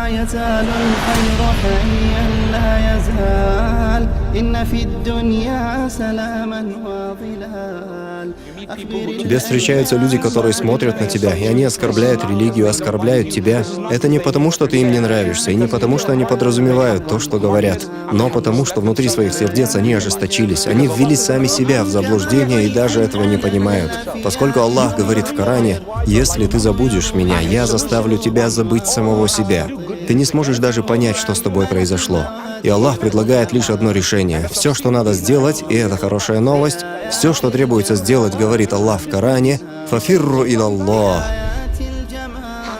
لا يزال الخير حيا لا يزال إن في الدنيا سلاما وظلال. Тебе встречаются люди, которые смотрят на тебя, и они оскорбляют религию, оскорбляют тебя. Это не потому, что ты им не нравишься, и не потому, что они подразумевают то, что говорят, но потому, что внутри своих сердец они ожесточились, они ввели сами себя в заблуждение и даже этого не понимают. Поскольку Аллах говорит в Коране: «Если ты забудешь меня, я заставлю тебя забыть самого себя». Ты не сможешь даже понять, что с тобой произошло. И Аллах предлагает лишь одно решение. Все, что надо сделать, и это хорошая новость, все, что требуется сделать, говорит Аллах в Коране, «Фафирру илаллах».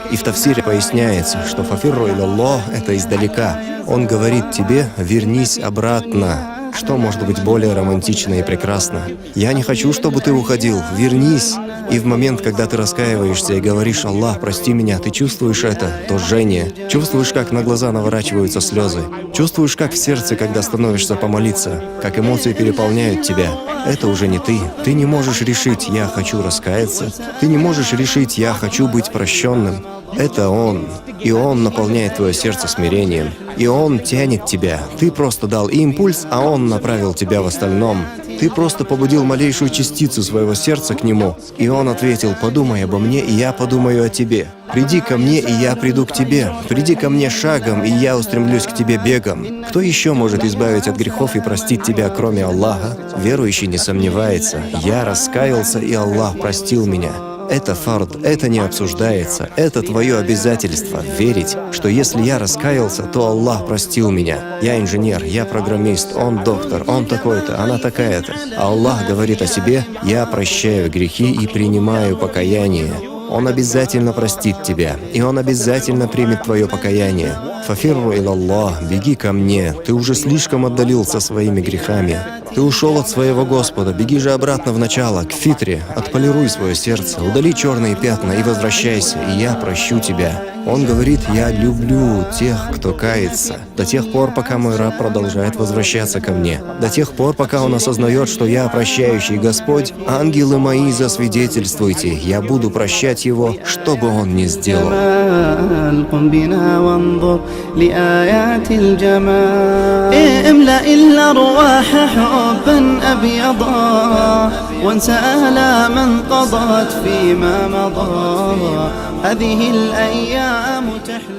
И в тафсире поясняется, что «Фафирру илаллах» — это издалека. Он говорит тебе: «Вернись обратно». Что может быть более романтично и прекрасно? Я не хочу, чтобы ты уходил. Вернись. И в момент, когда ты раскаиваешься и говоришь: «Аллах, прости меня», ты чувствуешь это, то жжение. Чувствуешь, как на глаза наворачиваются слезы. Чувствуешь, как в сердце, когда становишься помолиться, как эмоции переполняют тебя. Это уже не ты. Ты не можешь решить: «Я хочу раскаяться». Ты не можешь решить: «Я хочу быть прощенным». Это Он. И Он наполняет твое сердце смирением. И Он тянет тебя. Ты просто дал импульс, а Он направил тебя в остальном. Ты просто побудил малейшую частицу своего сердца к Нему. И Он ответил: «Подумай обо мне, и я подумаю о тебе. Приди ко мне, и я приду к тебе. Приди ко мне шагом, и я устремлюсь к тебе бегом». Кто еще может избавить от грехов и простить тебя, кроме Аллаха? Верующий не сомневается: «Я раскаялся, и Аллах простил меня». Это фард, это не обсуждается, это твое обязательство — верить, что если я раскаялся, то Аллах простил меня. Я инженер, я программист, он доктор, он такой-то, она такая-то. А Аллах говорит о себе: «Я прощаю грехи и принимаю покаяние». Он обязательно простит тебя, и Он обязательно примет твое покаяние. «Фафирру илаллах», беги ко мне, ты уже слишком отдалился своими грехами. Ты ушел от своего Господа, беги же обратно в начало, к фитре, отполируй свое сердце, удали черные пятна и возвращайся, и я прощу тебя. Он говорит: «Я люблю тех, кто кается, до тех пор, пока мой раб продолжает возвращаться ко мне, до тех пор, пока он осознает, что я прощающий Господь. Ангелы мои, засвидетельствуйте, я буду прощать его, что бы он ни сделал». حبا أبيضا وانسى آلاما قضت فيما مضى هذه الأيام تحلو